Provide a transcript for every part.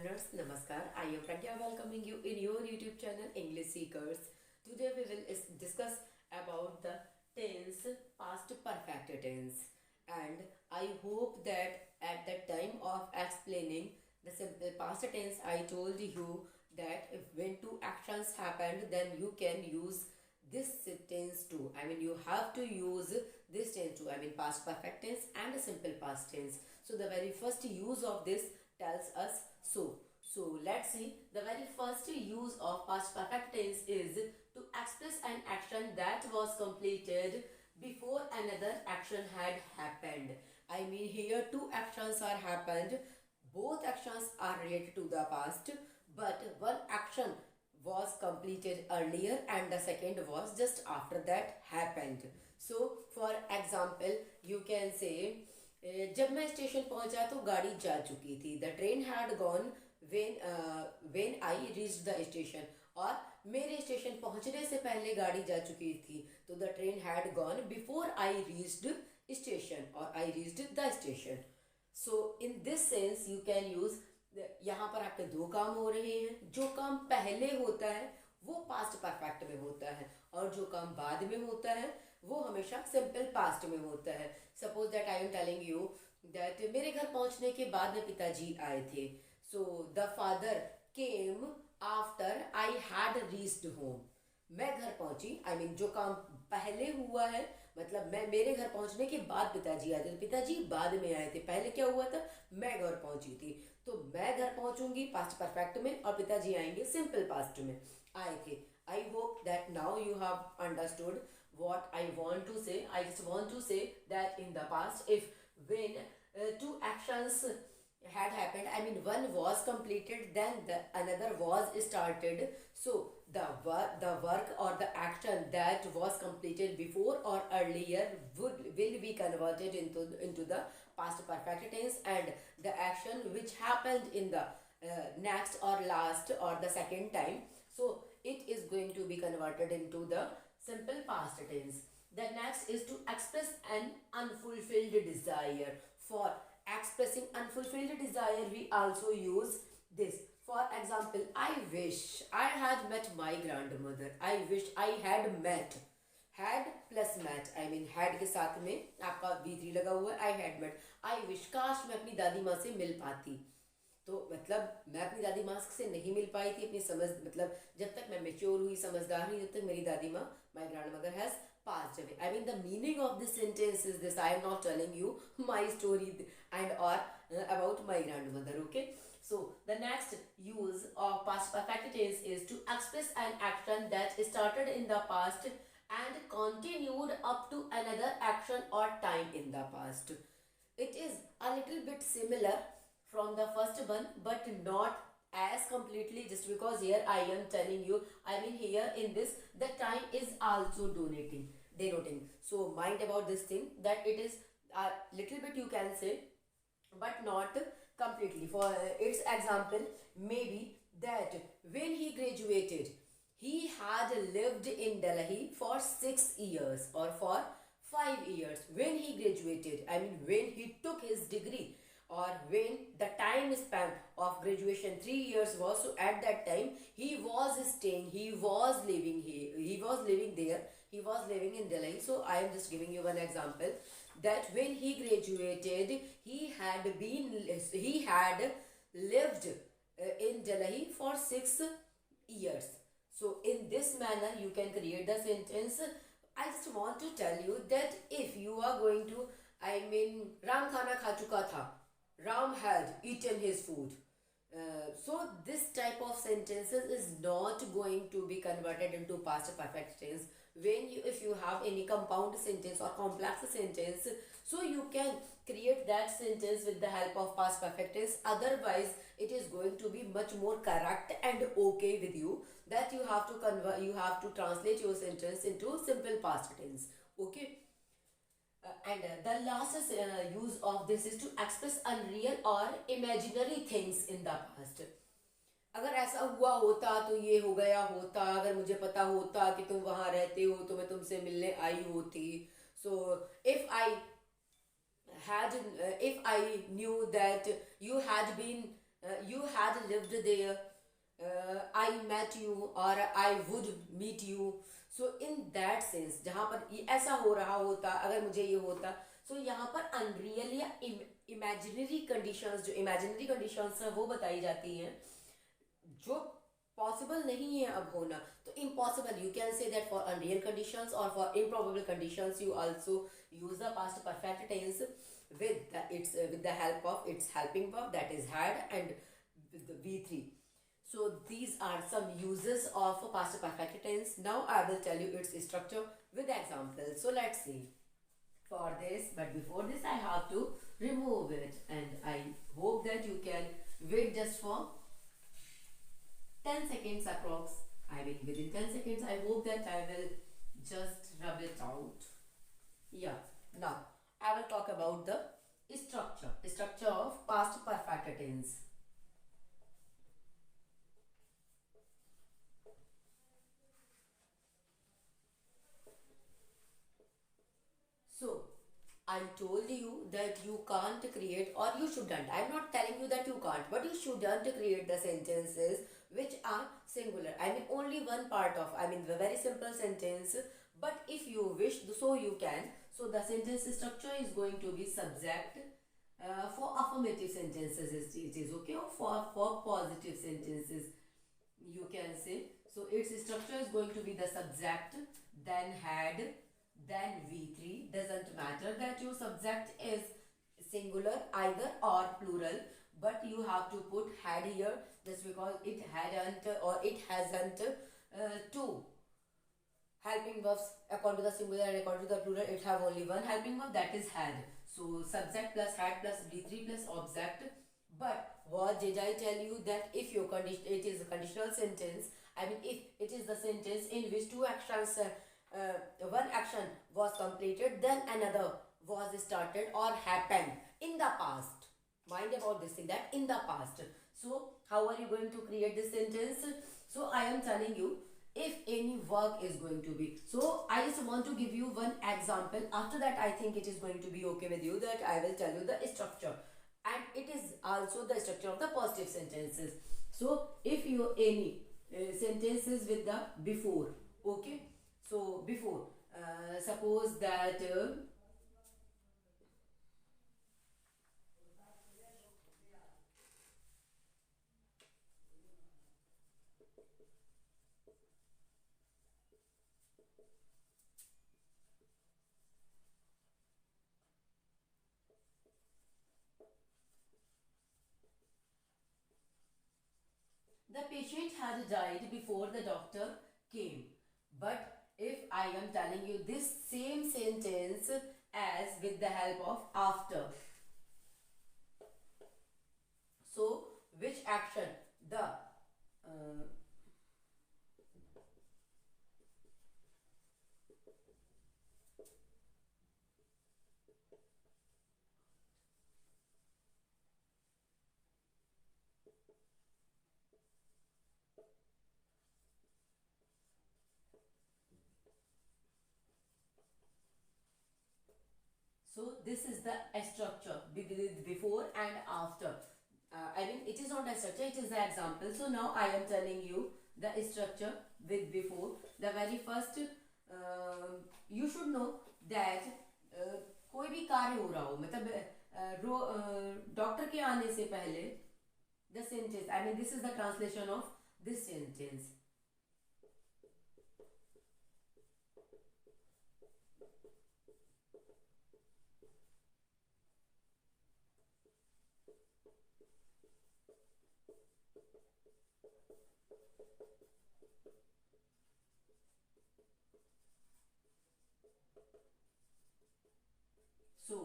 learners, Namaskar. I am Pragya welcoming you in your YouTube channel English Seekers. Today we will discuss about the tense past perfect tense, and I hope that at the time of explaining the simple past tense I told you that if when two actions happened then you can use this tense too. You have to use this tense too. Past perfect tense and simple past tense. So the very first use of this tells us so. So let's see. The very first use of past perfect tense is to express an action that was completed before another action had happened. Here two actions are happened. Both actions are related to the past, but one action was completed earlier and the second was just after that happened. So for example, you can say जब मैं station पहुंचा तो गाड़ी जा चुकी थी. The train had gone when I reached the station. और मेरे स्टेशन पहुंचने से पहले गाड़ी जा चुकी थी. तो the train had gone before I reached station और I reached the station. So in this sense you can use. यहाँ पर आपके दो काम हो रहे हैं. जो काम पहले होता है वो पास्ट परफेक्ट में होता है और जो काम बाद में होता है वो हमेशा सिंपल पास्ट में होता है. Suppose that I am telling you that मेरे घर पहुंचने के बाद में पिताजी आए थे. So the father came after I had reached home. मैं घर पहुंची. जो काम पहले हुआ है मतलब मैं मेरे घर पहुंचने के बाद पिताजी आए थे. तो पिताजी बाद में आए थे. पहले क्या हुआ था? मैं घर पहुंची थी. तो मैं घर पहुंचूंगी पास्ट परफेक्ट में और पिताजी आएंगे सिंपल पास्ट में. आए थे. आई hope that now you have understood what I want to say. I just want to say that in the past, if when two actions had happened, one was completed, then another was started. So the work or the action that was completed before or earlier will be converted into the past perfect tense, and the action which happened in the next or last or the second time, so it is going to be converted into the simple past tense. The next is to express an unfulfilled desire. For expressing unfulfilled desire, we also use this. For example, I wish I had met my grandmother. I wish I had met. Had plus met. Had के साथ में आपका V3 लगा हुआ है. I had met. I wish काश मैं अपनी दादी माँ से मिल पाती. तो मैं अपनी दादी माँ से नहीं मिल पाई थी. अपनी समझ जब तक मैं मेच्योर हुई, समझदार हुई, जब तक मेरी दादी माँ, my grandmother has passed away. The meaning of this sentence is this. I am not telling you my story and or about my grandmother. Okay. So the next use of past perfect tense is to express an action that started in the past and continued up to another action or time in the past. It is a little bit similar from the first one, but not as completely, just because here I am telling you, here in this the time is also denoting. So mind about this thing that it is a little bit, you can say, but not completely. For its example, maybe that when he graduated, he had lived in Delhi for 6 years or for 5 years. When he graduated, when he took his degree, or when the time span of graduation 3 years was, so at that time he was staying, he was living here, he was living there, he was living in Delhi. So I am just giving you one example that when he graduated, he had lived in Delhi for 6 years. So in this manner you can create the sentence. I just want to tell you that if you are going to, Ram khana kha chuka tha, Ram had eaten his food. So this type of sentences is not going to be converted into past perfect tense. If you have any compound sentence or complex sentence, so you can create that sentence with the help of past perfect tense. Otherwise, it is going to be much more correct and okay with you that you have to translate your sentence into simple past tense. Okay. And the last use of this is to express unreal or imaginary things in the past. अगर ऐसा हुआ होता तो ये हो गया होता. अगर मुझे पता होता कि तुम वहाँ रहते हो तो मैं तुमसे मिलने आई होती. So if I knew that you had been you had lived there, I met you or I would meet you. So in that sense जहाँ पर ऐसा हो रहा होता, अगर मुझे ये होता, so यहाँ पर अनरियल या इमेजिनरी कंडीशंस, जो इमेजिनरी कंडीशंस है वो बताई जाती हैं जो पॉसिबल नहीं है अब होना. तो impossible you can say that for unreal conditions, और for improbable conditions you also use the past perfect tense with the help of its helping verb, that is had, and with the V3. So these are some uses of past perfect tense. Now I will tell you its structure with examples. So let's see for this, but before this I have to remove it, and I hope that you can wait just for 10 seconds approx. I will within 10 seconds. I hope that I will just rub it out. Yeah. Now I will talk about the structure of past perfect tense. So I told you that you can't create, or you shouldn't. I'm not telling you that you can't, but you shouldn't create the sentences which are singular. I mean only one part of, I mean the very simple sentence. But if you wish, so you can. So the sentence structure is going to be subject. For affirmative sentences it is okay, or for positive sentences you can say. So its structure is going to be the subject, then had, then V3. Doesn't matter that your subject is singular either or plural, but you have to put had here just because it hadn't or it hasn't two helping verbs. According to the singular and according to the plural, it have only one helping verb, that is had. So subject plus had plus V3 plus object. But what did I tell you, that if your condition, it is a conditional sentence, I mean if it is the sentence in which two actions, one action was completed, then another was started or happened in the past. Mind about this thing, that in the past. So how are you going to create this sentence? So I am telling you, if any work is going to be, so I just want to give you one example. After that I think it is going to be okay with you, that I will tell you the structure, and it is also the structure of the positive sentences. So if you any sentences with the before, okay, so before, suppose that the patient had died before the doctor came. But if I am telling you this same sentence as with the help of after, so which action, the so this is the structure with before and after. I mean it is not a structure, it is the example. So now I am telling you the structure with before. The very first, you should know that कोई भी कार्य हो रहा हो, मतलब doctor के आने से पहले, the sentence, I mean this is the translation of this sentence. So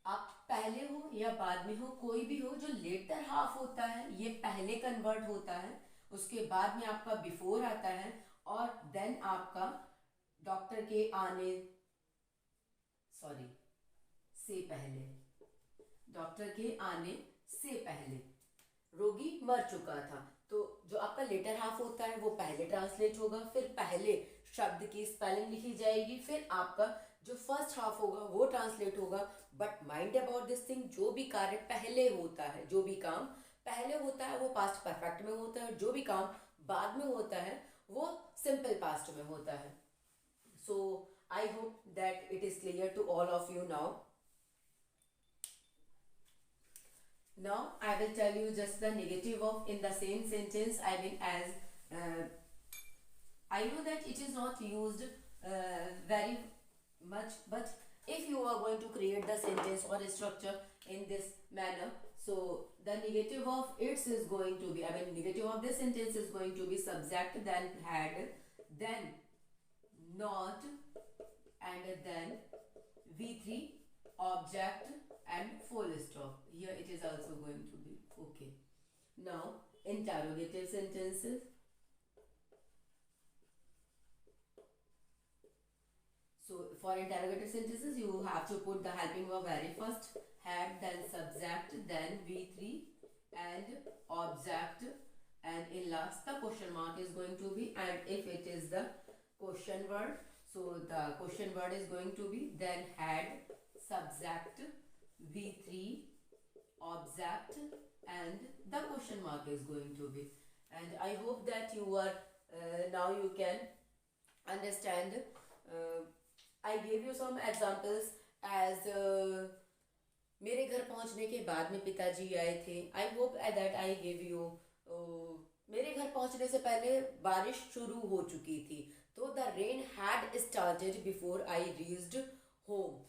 आप पहले हो या बाद में हो, कोई भी हो, जो लेटर हाफ होता है ये पहले कन्वर्ट होता है, उसके बाद में आपका बिफोर आता है, और देन आपका डॉक्टर के आने, सॉरी, से पहले, डॉक्टर के आने से पहले रोगी मर चुका था. तो जो आपका लेटर हाफ होता है वो पहले ट्रांसलेट होगा, फिर पहले शब्द की स्पेलिंग लिखी जाएगी, फिर आपका जो फर्स्ट हाफ होगा वो ट्रांसलेट होगा. But mind about this thing, जो भी कार्य पहले होता है, जो भी काम पहले होता है वो पास्ट परफेक्ट में होता है, जो भी काम बाद में होता है वो सिंपल पास्ट में होता है. So I hope that it is clear to all of you now. Now I will tell you just the negative of in the same sentence. I mean, as I know that it is not used very much, but if you are going to create the sentence or structure in this manner, so the negative of it is going to be, I mean, negative of this sentence is going to be subject, then had, then not, and then V3, object, and full stop. Here it is also going to be okay. Now, interrogative sentences. So for interrogative sentences, you have to put the helping verb very first, had, then subject, then V3 and object, and in last the question mark is going to be, and if it is the question word, so the question word is going to be then had, subject, V3, object, and the question mark is going to be. And I hope that you are now you can understand. I gave you some examples as मेरे घर पहुंचने के बाद में पिताजी आए थे. आई hope that I give you. मेरे घर पहुंचने से पहले बारिश शुरू हो चुकी थी. तो the rain had started before I reached home.